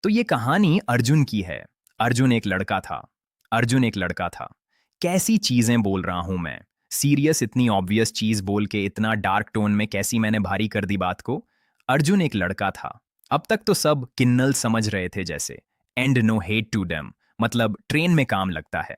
तो ये कहानी अर्जुन की है। अर्जुन एक लड़का था। अर्जुन एक लड़का था। कैसी चीजें बोल रहा हूं मैं। सीरियस इतनी ऑब्वियस चीज बोल के इतना डार्क टोन में कैसी मैंने भारी कर दी बात को। अर्जुन एक लड़का था। अब तक तो सब किन्नल समझ रहे थे जैसे। And no hate to them. मतलब ट्रेन में काम लगता है।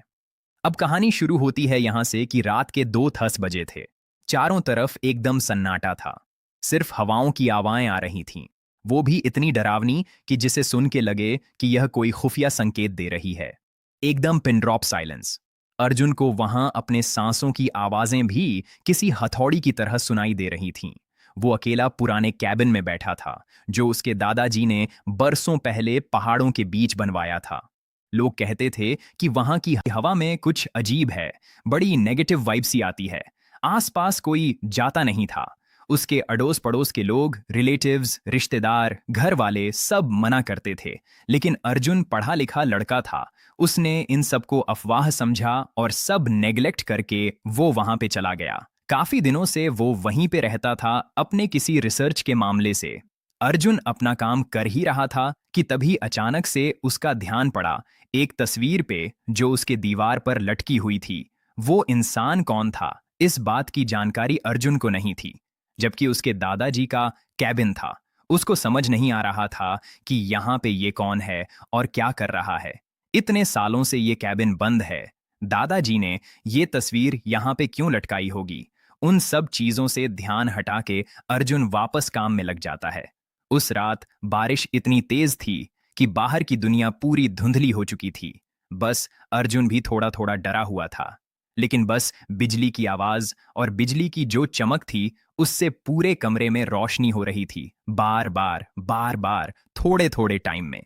अब कहानी शुरू होती है यहां से कि रात के 2:10 बजे थे। चारों तरफ एकदम सन्नाटा था। सिर्फ हवाओं की आवाएं आ रही थीं। वो भी इतनी डरावनी कि जिसे सुन के लगे कि यह कोई खुफिया संकेत दे रही है। एकदम पिन ड्रॉप साइलेंस। अर्जुन को वहां अपने सांसों की आवाजें भी किसी हथौड़ी की तरह सुनाई दे रही थीं। वो अकेला पुराने कैबिन में बैठा था, जो उसके दादाजी ने बरसों पहले पहाड़ों के बीच बनवाया था। लोग कहते थे कि वहां की हवा में कुछ अजीब है। बड़ी नेगेटिव वाइब सी आती है। आसपास कोई जाता नहीं था। उसके अड़ोस पड़ोस के लोग, रिलेटिव्स, रिश्तेदार, घर वाले सब मना करते थे। लेकिन अर्जुन पढ़ा लिखा लड़का था। उसने इन सबको अफवाह समझा और सब नेग्लेक्ट करके वो वहां पे चला गया। काफी दिनों से वो वहीं पे रहता था अपने किसी रिसर्च के मामले से। अर्जुन अपना काम कर ही रहा था कि तभी अचानक से उसका ध्यान पड़ा एक तस्वीर पे जो उसके दीवार पर लटकी हुई थी। वो इंसान कौन था, इस बात की जानकारी अर्जुन को नहीं थी। जबकि उसके दादाजी का कैबिन था। उसको समझ नहीं आ रहा था कि यहाँ पे ये कौन है और क्या कर रहा है। इतने सालों से ये कैबिन बंद है। दादाजी ने ये तस्वीर यहाँ पे क्यों लटकाई होगी। उन सब चीजों से ध्यान हटा के अर्जुन वापस काम में लग जाता है। उस रात बारिश इतनी तेज थी कि बाहर की दुनिया पूरी धुंधली हो चुकी थी। बस अर्जुन भी थोड़ा थोड़ा डरा हुआ था। लेकिन बस बिजली की आवाज और बिजली की जो चमक थी, उससे पूरे कमरे में रोशनी हो रही थी, बार बार बार बार, थोड़े थोड़े टाइम में।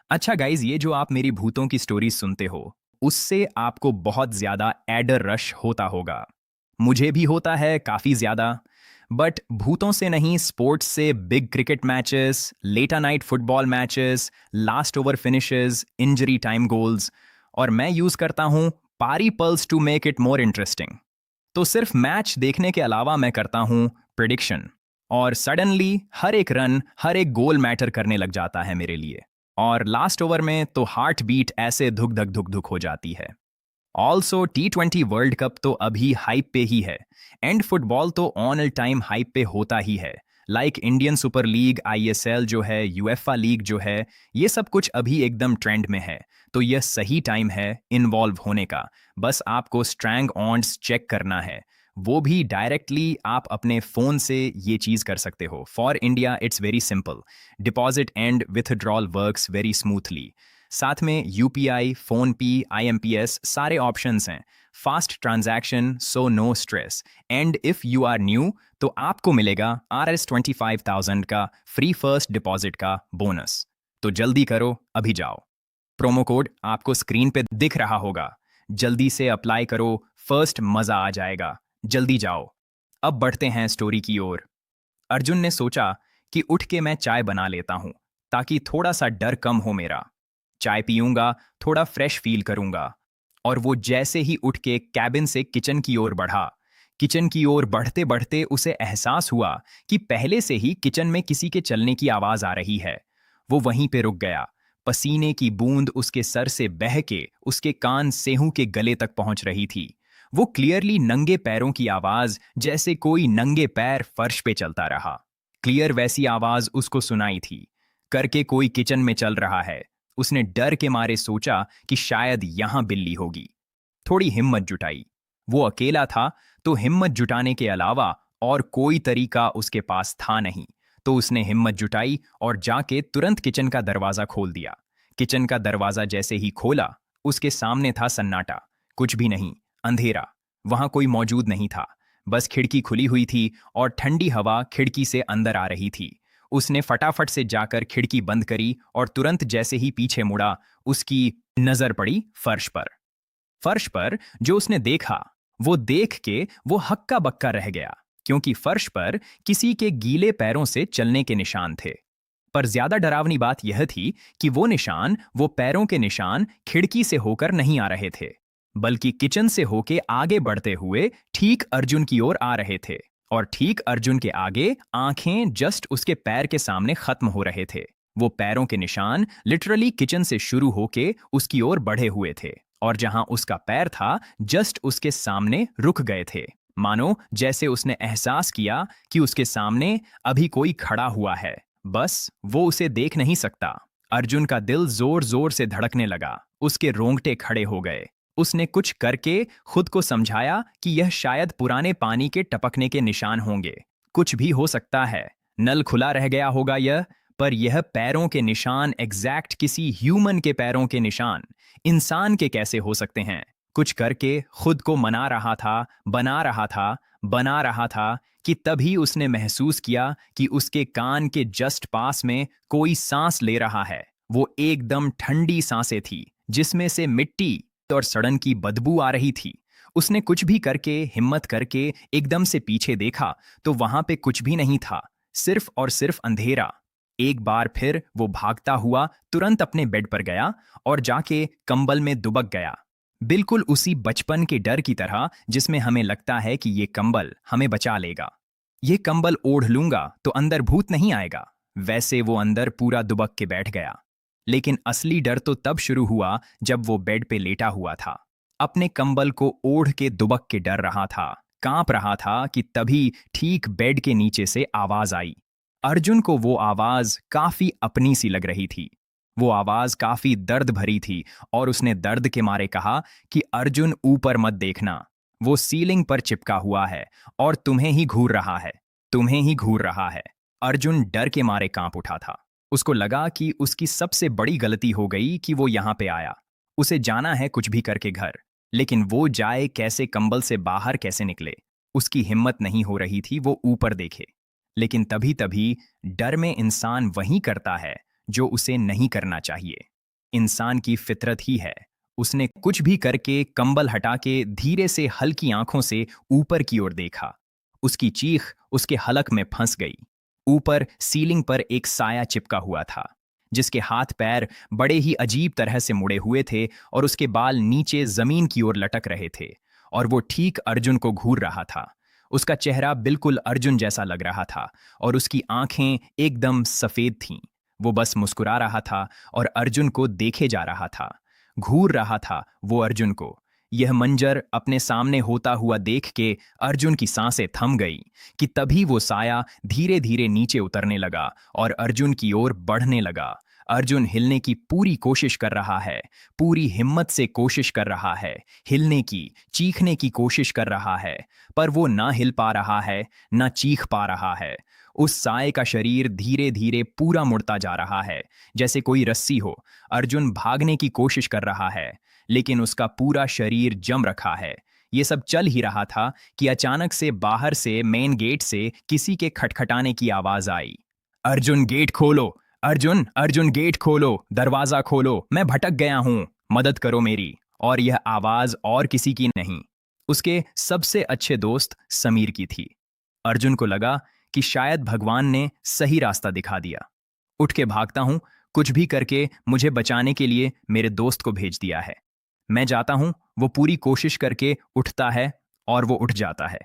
अच्छा गाइज, ये जो आप मेरी भूतों की स्टोरी सुनते हो, उससे आपको बहुत ज्यादा एडर रश होता होगा। मुझे भी होता है काफी ज्यादा। बट भूतों से नहीं, स्पोर्ट्स से, big cricket matches, late night football matches, last over finishes, injury time goals. और मैं यूज करता हूं पारी pulse to make it more interesting. तो सिर्फ मैच देखने के अलावा मैं करता हूं प्रिडिक्शन। और सडनली हर एक रन, हर एक गोल मैटर करने लग जाता है मेरे लिए। और लास्ट ओवर में तो हार्ट बीट ऐसे धुक धुक हो जाती है। ऑल्सो T20 वर्ल्ड कप तो अभी हाइप पे ही है। एंड फुटबॉल तो ऑन ऑल टाइम हाइप पे होता ही है। Like Indian super league, ISL जो है, यूएफए लीग जो है, ये सब कुछ अभी एकदम ट्रेंड में है। तो यह सही टाइम है इन्वॉल्व होने का। बस आपको स्ट्रैंग ऑन्ड्स चेक करना है। वो भी डायरेक्टली आप अपने फोन से ये चीज कर सकते हो। For India it's very simple. Deposit and withdrawal works very smoothly. साथ में UPI, फोन पे, IMPS सारे ऑप्शंस हैं। Fast transaction, so no stress. And if you are new तो आपको मिलेगा RS 25,000 का फ्री फर्स्ट डिपॉजिट का बोनस। तो जल्दी करो, अभी जाओ। प्रोमो कोड आपको स्क्रीन पे दिख रहा होगा। जल्दी से अप्लाई करो, फर्स्ट मजा आ जाएगा। जल्दी जाओ। अब बढ़ते हैं स्टोरी की ओर। अर्जुन ने सोचा कि उठ के मैं चाय बना लेता हूं, ताकि थोड़ा सा डर कम हो मेरा। चाय पीऊंगा, थोड़ा फ्रेश फील करूंगा। और वो जैसे ही उठ के कैबिन से किचन की ओर बढ़ा, किचन की ओर बढ़ते बढ़ते उसे एहसास हुआ कि पहले से ही किचन में किसी के चलने की आवाज आ रही है। वो वहीं पे रुक गया। पसीने की बूंद उसके सर से बह के उसके कान सेहू के गले तक पहुंच रही थी। वो क्लियरली नंगे पैरों की आवाज, जैसे कोई नंगे पैर फर्श पे चलता रहा। क्लियर वैसी आवाज उसको सुनाई थी, करके कोई किचन में चल रहा है। उसने डर के मारे सोचा कि शायद यहां बिल्ली होगी। थोड़ी हिम्मत जुटाई। वो अकेला था, तो हिम्मत जुटाने के अलावा और कोई तरीका उसके पास था नहीं। तो उसने हिम्मत जुटाई और जाके तुरंत किचन का दरवाजा खोल दिया। किचन का दरवाजा जैसे ही खोला, उसके सामने था सन्नाटा। कुछ भी नहीं, अंधेरा। वहां कोई मौजूद नहीं था। बस खिड़की खुली हुई थी और ठंडी हवा खिड़की से अंदर आ रही थी। उसने फटाफट से जाकर खिड़की बंद करी और तुरंत जैसे ही पीछे मुड़ा, उसकी नजर पड़ी फर्श पर। फर्श पर जो उसने देखा, वो देख के वो हक्का बक्का रह गया, क्योंकि फर्श पर किसी के गीले पैरों से चलने के निशान थे। पर ज्यादा डरावनी बात यह थी कि वो निशान, वो पैरों के निशान खिड़की से होकर नहीं आ रहे थे, बल्कि किचन से होके आगे बढ़ते हुए ठीक अर्जुन की ओर आ रहे थे। और ठीक अर्जुन के आगे आंखें जस्ट उसके पैर के सामने खत्म हो रहे थे। वो पैरों के निशान लिटरली किचन से शुरू होके उसकी ओर बढ़े हुए थे, और जहां उसका पैर था जस्ट उसके सामने रुक गए थे, मानो जैसे उसने एहसास किया कि उसके सामने अभी कोई खड़ा हुआ है, बस वो उसे देख नहीं सकता। अर्जुन का दिल जोर जोर से धड़कने लगा, उसके रोंगटे खड़े हो गए। उसने कुछ करके खुद को समझाया कि यह शायद पुराने पानी के टपकने के निशान होंगे, कुछ भी हो सकता है, नल खुला रह गया होगा यह। पर यह पैरों के निशान एग्जैक्ट किसी ह्यूमन के पैरों के निशान इंसान के कैसे हो सकते हैं? कुछ करके खुद को मना रहा था, बना रहा था कि तभी उसने महसूस किया कि उसके कान के जस्ट पास में कोई सांस ले रहा है। वो एकदम ठंडी सांसें थी, जिसमें से मिट्टी और सड़न की बदबू आ रही थी। उसने कुछ भी करके हिम्मत करके एकदम से पीछे देखा तो वहां पे कुछ भी नहीं था, सिर्फ और सिर्फ अंधेरा। एक बार फिर वो भागता हुआ तुरंत अपने बेड पर गया और जाके कंबल में दुबक गया, बिल्कुल उसी बचपन के डर की तरह जिसमें हमें लगता है कि ये कंबल हमें बचा लेगा, ये कंबल ओढ़ लूंगा तो अंदर भूत नहीं आएगा। वैसे वो अंदर पूरा दुबक के बैठ गया। लेकिन असली डर तो तब शुरू हुआ जब वो बेड पे लेटा हुआ था, अपने कंबल को ओढ़ के दुबक के डर रहा था, कांप रहा था कि तभी ठीक बेड के नीचे से आवाज आई। अर्जुन को वो आवाज काफी अपनी सी लग रही थी। वो आवाज काफी दर्द भरी थी और उसने दर्द के मारे कहा कि अर्जुन ऊपर मत देखना, वो सीलिंग पर चिपका हुआ है और तुम्हें ही घूर रहा है, तुम्हें ही घूर रहा है। अर्जुन डर के मारे कांप उठा था। उसको लगा कि उसकी सबसे बड़ी गलती हो गई कि वो यहाँ पे आया। उसे जाना है कुछ भी करके घर, लेकिन वो जाए कैसे, कंबल से बाहर कैसे निकले? उसकी हिम्मत नहीं हो रही थी वो ऊपर देखे। लेकिन तभी तभी डर में इंसान वही करता है जो उसे नहीं करना चाहिए। इंसान की फितरत ही है। उसने कुछ भी करके कंबल हटा के धीरे से हल्की आंखों से ऊपर की ओर देखा। उसकी चीख उसके हलक में फंस गई। ऊपर सीलिंग पर एक साया चिपका हुआ था, जिसके हाथ पैर बड़े ही अजीब तरह से मुड़े हुए थे और उसके बाल नीचे जमीन की ओर लटक रहे थे, और वो ठीक अर्जुन को घूर रहा था। उसका चेहरा बिल्कुल अर्जुन जैसा लग रहा था और उसकी आंखें एकदम सफेद थीं। वो बस मुस्कुरा रहा था और अर्जुन को देखे जा रहा था, घूर रहा था वो अर्जुन को। यह मंजर अपने सामने होता हुआ देख के अर्जुन की सांसें थम गई कि तभी वो साया धीरे धीरे नीचे उतरने लगा और अर्जुन की ओर बढ़ने लगा। अर्जुन हिलने की पूरी कोशिश कर रहा है, पूरी हिम्मत से कोशिश कर रहा है, हिलने की, चीखने की कोशिश कर रहा है, पर वो ना हिल पा रहा है, ना चीख पा रहा है। उस साए का शरीर धीरे धीरे पूरा मुड़ता जा रहा है, जैसे कोई रस्सी हो। अर्जुन भागने की कोशिश कर रहा है, लेकिन उसका पूरा शरीर जम रखा है। ये सब चल ही रहा था कि अचानक से बाहर से मेन गेट से किसी के खटखटाने की आवाज आई। अर्जुन गेट खोलो, अर्जुन अर्जुन गेट खोलो, दरवाजा खोलो, मैं भटक गया हूं, मदद करो मेरी। और यह आवाज और किसी की नहीं, उसके सबसे अच्छे दोस्त समीर की थी। अर्जुन को लगा कि शायद भगवान ने सही रास्ता दिखा दिया। उठ के भागता हूं, कुछ भी करके मुझे बचाने के लिए मेरे दोस्त को भेज दिया है। मैं जाता हूं, वो पूरी कोशिश करके उठता है और वो उठ जाता है।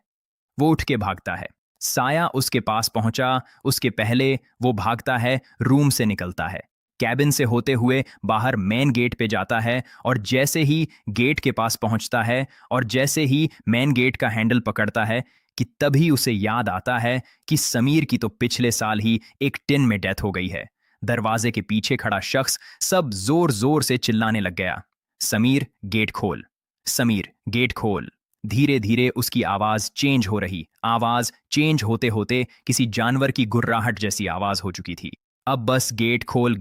वो उठ के भागता है। साया उसके पास पहुंचा उसके पहले वो भागता है, रूम से निकलता है, कैबिन से होते हुए बाहर मेन गेट पे जाता है, और जैसे ही गेट के पास पहुंचता है और जैसे ही मेन गेट का हैंडल पकड़ता है कि तभी उसे याद आता है कि समीर की तो पिछले साल ही एक टिन में डेथ हो गई है। दरवाजे के पीछे खड़ा शख्स सब जोर जोर से चिल्लाने लग गया, समीर गेट खोल, समीर गेट खोल। धीरे धीरे उसकी आवाज चेंज हो रही, आवाज चेंज होते होते किसी जानवर की गुर्राहट जैसी आवाज हो चुकी थी। अब बस गेट खोल,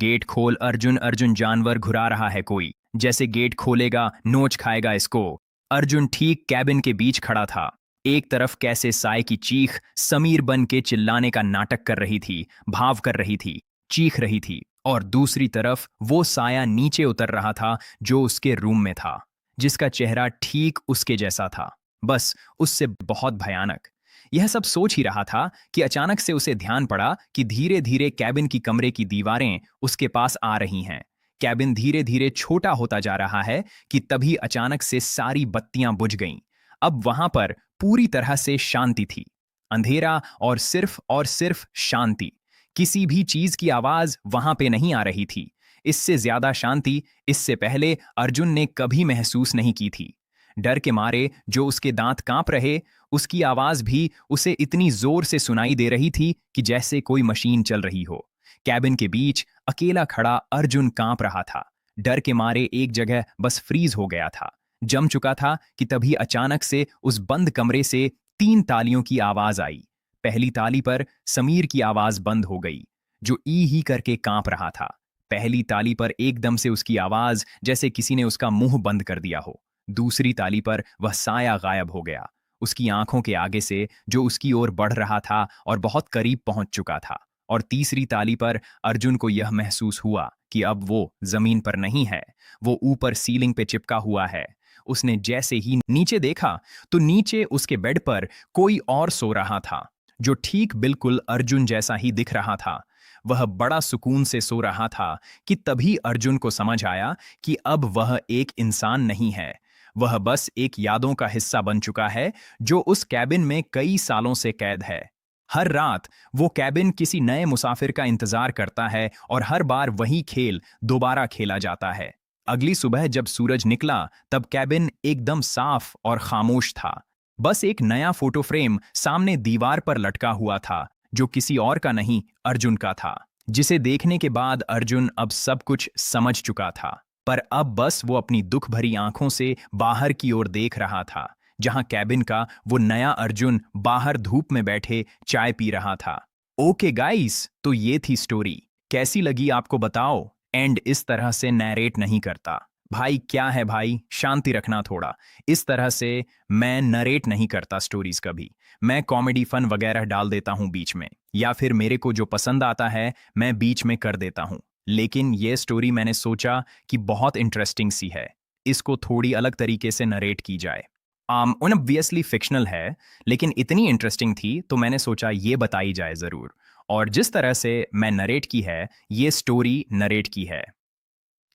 अर्जुन अर्जुन, जानवर घुरा रहा है कोई, जैसे गेट खोलेगा नोच खाएगा इसको। अर्जुन ठीक कैबिन के बीच खड़ा था। एक तरफ कैसे साय की चीख समीर बन के चिल्लाने का नाटक कर रही थी, भाव कर रही थी, चीख रही थी, और दूसरी तरफ वो साया नीचे उतर रहा था जो उसके रूम में था, जिसका चेहरा ठीक उसके जैसा था, बस उससे बहुत भयानक। यह सब सोच ही रहा था कि अचानक से उसे ध्यान पड़ा कि धीरे धीरे कैबिन की कमरे की दीवारें उसके पास आ रही हैं। कैबिन धीरे धीरे छोटा होता जा रहा है कि तभी अचानक से सारी बत्तियां बुझ गईं। अब वहां पर पूरी तरह से शांति थी, अंधेरा और सिर्फ शांति। किसी भी चीज की आवाज वहां पे नहीं आ रही थी। इससे ज्यादा शांति इससे पहले अर्जुन ने कभी महसूस नहीं की थी। डर के मारे जो उसके दांत कांप रहे, उसकी आवाज भी उसे इतनी जोर से सुनाई दे रही थी कि जैसे कोई मशीन चल रही हो। कैबिन के बीच अकेला खड़ा अर्जुन कांप रहा था। डर के मारे एक जगह बस फ्रीज हो गया था, जम चुका था कि तभी अचानक से उस बंद कमरे से 3 तालियों की आवाज आई। पहली ताली पर समीर की आवाज बंद हो गई, जो ई ही करके कांप रहा था। पहली ताली पर एकदम से उसकी आवाज जैसे किसी ने उसका मुंह बंद कर दिया हो। दूसरी ताली पर वह साया गायब हो गया, उसकी आंखों के आगे से, जो उसकी ओर बढ़ रहा था और बहुत करीब पहुंच चुका था। और तीसरी ताली पर अर्जुन को यह महसूस हुआ कि अब वो जमीन पर नहीं है, वो ऊपर सीलिंग पे चिपका हुआ है। उसने जैसे ही नीचे देखा तो नीचे उसके बेड पर कोई और सो रहा था, जो ठीक बिल्कुल अर्जुन जैसा ही दिख रहा था। वह बड़ा सुकून से सो रहा था कि तभी अर्जुन को समझ आया कि अब वह एक इंसान नहीं है, वह बस एक यादों का हिस्सा बन चुका है, जो उस कैबिन में कई सालों से कैद है। हर रात वो कैबिन किसी नए मुसाफिर का इंतजार करता है और हर बार वही खेल दोबारा खेला जाता है। अगली सुबह जब सूरज निकला तब कैबिन एकदम साफ और खामोश था। बस एक नया फोटो फ्रेम सामने दीवार पर लटका हुआ था, जो किसी और का नहीं, अर्जुन का था। जिसे देखने के बाद अर्जुन अब सब कुछ समझ चुका था, पर अब बस वो अपनी दुख भरी आंखों से बाहर की ओर देख रहा था, जहां कैबिन का वो नया अर्जुन बाहर धूप में बैठे चाय पी रहा था। ओके गाइस, तो ये थी स्टोरी। कैसी लगी आपको बताओ। एंड इस तरह से नैरेट नहीं करता भाई, क्या है भाई, शांति रखना थोड़ा। इस तरह से मैं नरेट नहीं करता स्टोरीज कभी। मैं कॉमेडी फन वगैरह डाल देता हूं बीच में, या फिर मेरे को जो पसंद आता है मैं बीच में कर देता हूं। लेकिन ये स्टोरी मैंने सोचा कि बहुत इंटरेस्टिंग सी है, इसको थोड़ी अलग तरीके से नरेट की जाए। ऑब्वियसली फिक्शनल है, लेकिन इतनी इंटरेस्टिंग थी तो मैंने सोचा ये बताई जाए ज़रूर। और जिस तरह से मैं नरेट की है, ये स्टोरी नरेट की है।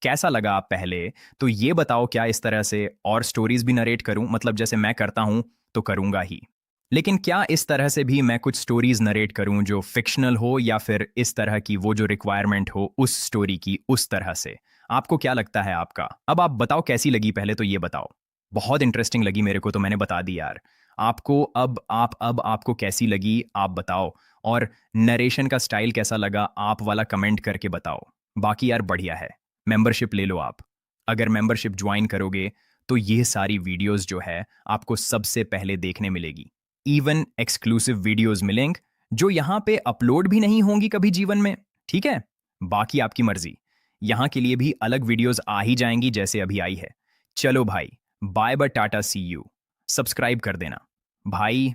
कैसा लगा आप पहले तो ये बताओ, क्या इस तरह से और स्टोरीज भी नरेट करूं? मतलब जैसे मैं करता हूं तो करूंगा ही, लेकिन क्या इस तरह से भी मैं कुछ स्टोरीज नरेट करूं जो फिक्शनल हो, या फिर इस तरह की वो जो रिक्वायरमेंट हो उस स्टोरी की, उस तरह से? आपको क्या लगता है आपका? अब आप बताओ कैसी लगी, पहले तो ये बताओ। बहुत इंटरेस्टिंग लगी मेरे को, तो मैंने बता दी यार। आपको अब आपको कैसी लगी आप बताओ, और नरेशन का स्टाइल कैसा लगा आप वाला कमेंट करके बताओ। बाकी यार बढ़िया है, मेंबरशिप ले लो आप। अगर मेंबरशिप ज्वाइन करोगे तो ये सारी वीडियोस जो है आपको सबसे पहले देखने मिलेगी। इवन एक्सक्लूसिव वीडियोस मिलेंगे, जो यहाँ पे अपलोड भी नहीं होंगी कभी जीवन में। ठीक है, बाकी आपकी मर्जी। यहाँ के लिए भी अलग वीडियोस आ ही जाएंगी जैसे अभी आई है। चलो भाई, bye bye, tata, see you. Subscribe कर देना भाई।